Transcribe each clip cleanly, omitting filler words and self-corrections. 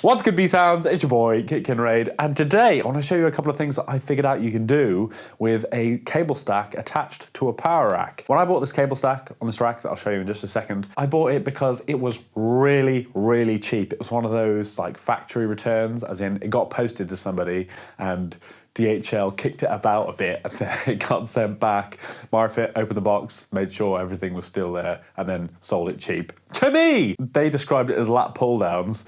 What's good, B-Sounds? It's your boy, Kit Kinraid, and today I want to show you a couple of things that I figured out you can do with a cable stack attached to a power rack. When I bought this cable stack on this rack that I'll show you in just a second, I bought it because it was really, really cheap. It was one of those like factory returns, as in it got posted to somebody and DHL kicked it about a bit and then it got sent back. Marfit opened the box, made sure everything was still there, and then sold it cheap to me. They described it as lat pull downs.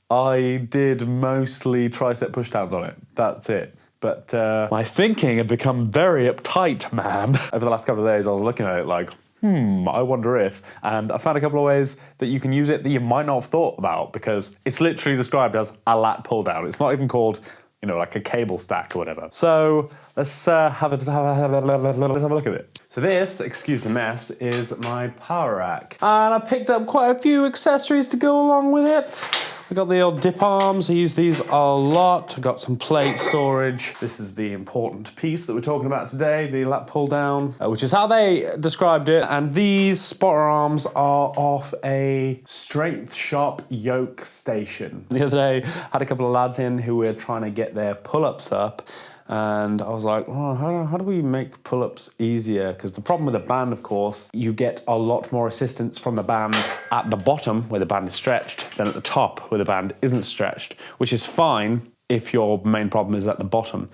I did mostly tricep pushdowns on it. That's it. But my thinking had become very uptight, man. Over the last couple of days, I was looking at it like, I wonder if. And I found a couple of ways that you can use it that you might not have thought about, because it's literally described as a lat pull down. It's not even called, you know, like a cable stack or whatever. So let's have a look at it. So this, excuse the mess, is my power rack. And I picked up quite a few accessories to go along with it. I got the old dip arms, I use these a lot. I got some plate storage. This is the important piece that we're talking about today, the lat pull down, which is how they described it. And these spotter arms are off a Strength Shop yoke station. The other day, I had a couple of lads in who were trying to get their pull-ups up. And I was like, oh, how do we make pull-ups easier? Because the problem with the band, of course, you get a lot more assistance from the band at the bottom where the band is stretched than at the top where the band isn't stretched, which is fine if your main problem is at the bottom.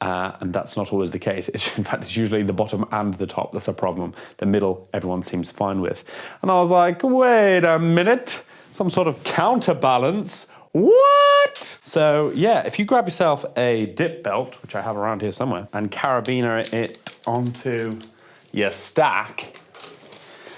And that's not always the case. In fact, it's usually the bottom and the top that's a problem. The middle, everyone seems fine with. And I was like, wait a minute, some sort of counterbalance. What? So yeah, if you grab yourself a dip belt, which I have around here somewhere, and carabiner it onto your stack,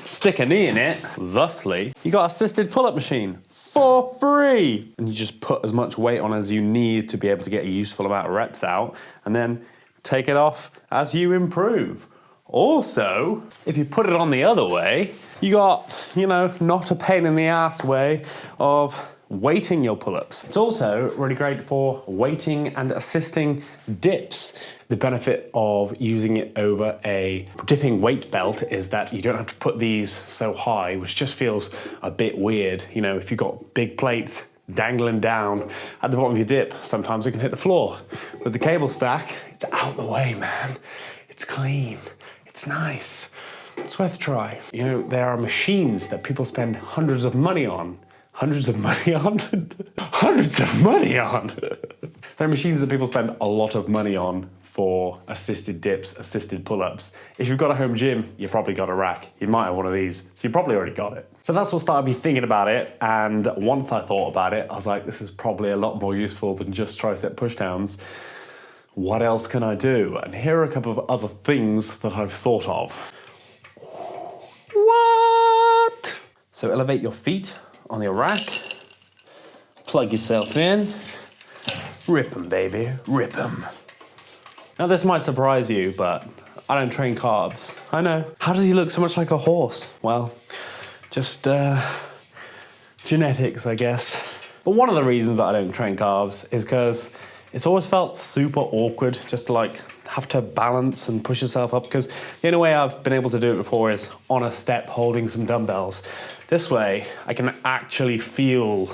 stick a knee in it, thusly, you got assisted pull-up machine for free. And you just put as much weight on as you need to be able to get a useful amount of reps out, and then take it off as you improve. Also, if you put it on the other way, you got, you know, not a pain in the ass way of weighting your pull-ups. It's also really great for weighting and assisting dips. The benefit of using it over a dipping weight belt is that you don't have to put these so high, which just feels a bit weird. You know, if you've got big plates dangling down at the bottom of your dip, sometimes it can hit the floor. With the cable stack, it's out the way, man. It's clean, it's nice. It's worth a try. You know, there are machines that people spend hundreds of money on. Hundreds of money on? Hundreds of money on! There are machines that people spend a lot of money on for assisted dips, assisted pull-ups. If you've got a home gym, you've probably got a rack. You might have one of these, so you probably already got it. So that's what started me thinking about it, and once I thought about it, I was like, this is probably a lot more useful than just tricep pushdowns. What else can I do? And here are a couple of other things that I've thought of. What? So elevate your feet on your rack, plug yourself in, rip them, baby, rip them. Now this might surprise you, but I don't train carbs. I know. How does he look so much like a horse? Well, just genetics, I guess. But one of the reasons that I don't train carbs is because it's always felt super awkward just to like have to balance and push yourself up, because the only way I've been able to do it before is on a step holding some dumbbells. This way, I can actually feel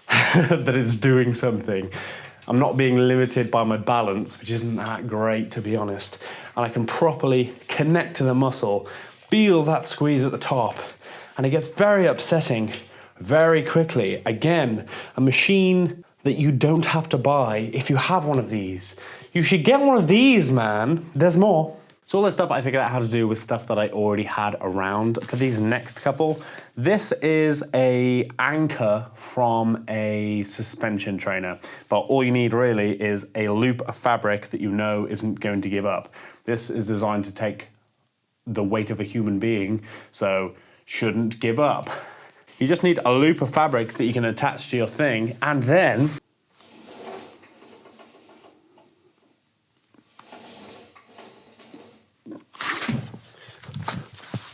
that it's doing something. I'm not being limited by my balance, which isn't that great, to be honest. And I can properly connect to the muscle, feel that squeeze at the top, and it gets very upsetting very quickly. Again, a machine that you don't have to buy if you have one of these. You should get one of these, man. There's more. So all this stuff I figured out how to do with stuff that I already had around. For these next couple, this is a anchor from a suspension trainer. But all you need really is a loop of fabric that you know isn't going to give up. This is designed to take the weight of a human being, so shouldn't give up. You just need a loop of fabric that you can attach to your thing, and then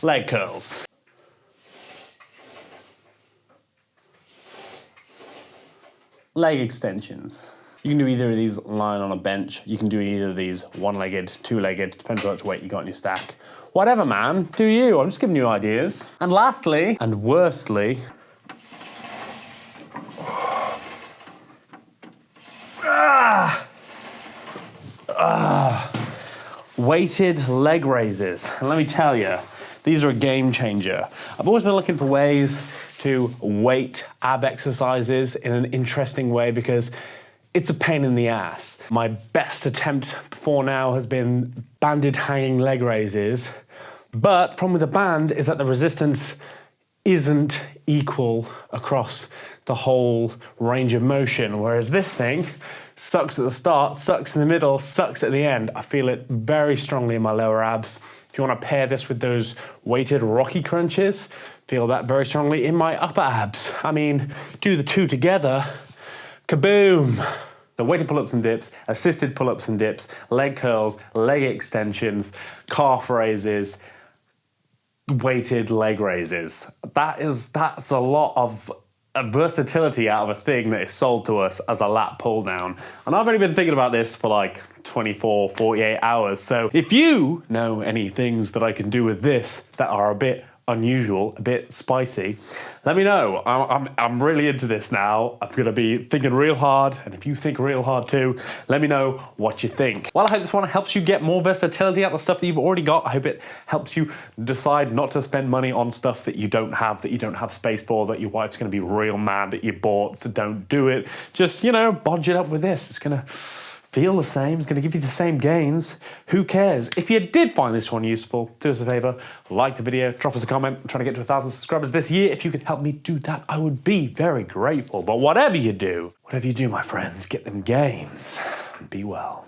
leg curls. Leg extensions. You can do either of these lying on a bench. You can do either of these one-legged, two-legged, depends on how much weight you got in your stack. Whatever, man, do you. I'm just giving you ideas. And lastly, and worstly, weighted leg raises. And let me tell you, these are a game changer. I've always been looking for ways to weight ab exercises in an interesting way because it's a pain in the ass. My best attempt before now has been banded hanging leg raises, but the problem with the band is that the resistance isn't equal across the whole range of motion, whereas this thing sucks at the start, sucks in the middle, sucks at the end. I feel it very strongly in my lower abs. If you want to pair this with those weighted Rocky crunches, feel that very strongly in my upper abs. I mean, do the two together, kaboom. So weighted pull-ups and dips, assisted pull-ups and dips, leg curls, leg extensions, calf raises, weighted leg raises. That's a lot of versatility out of a thing that is sold to us as a lat pull down. And I've only been thinking about this for like 24, 48 hours. So if you know any things that I can do with this that are a bit unusual, a bit spicy, let me know. I'm really into this now. I'm gonna be thinking real hard, and if you think real hard too, let me know what you think. Well, I hope this one helps you get more versatility out of the stuff that you've already got. I hope it helps you decide not to spend money on stuff that you don't have space for, that your wife's gonna be real mad that you bought, so don't do it. Just, you know, bodge it up with this. It's gonna feel the same, it's gonna give you the same gains. Who cares? If you did find this one useful, do us a favor, like the video, drop us a comment. I'm trying to get to 1,000 subscribers this year. If you could help me do that, I would be very grateful. But whatever you do, my friends, get them gains and be well.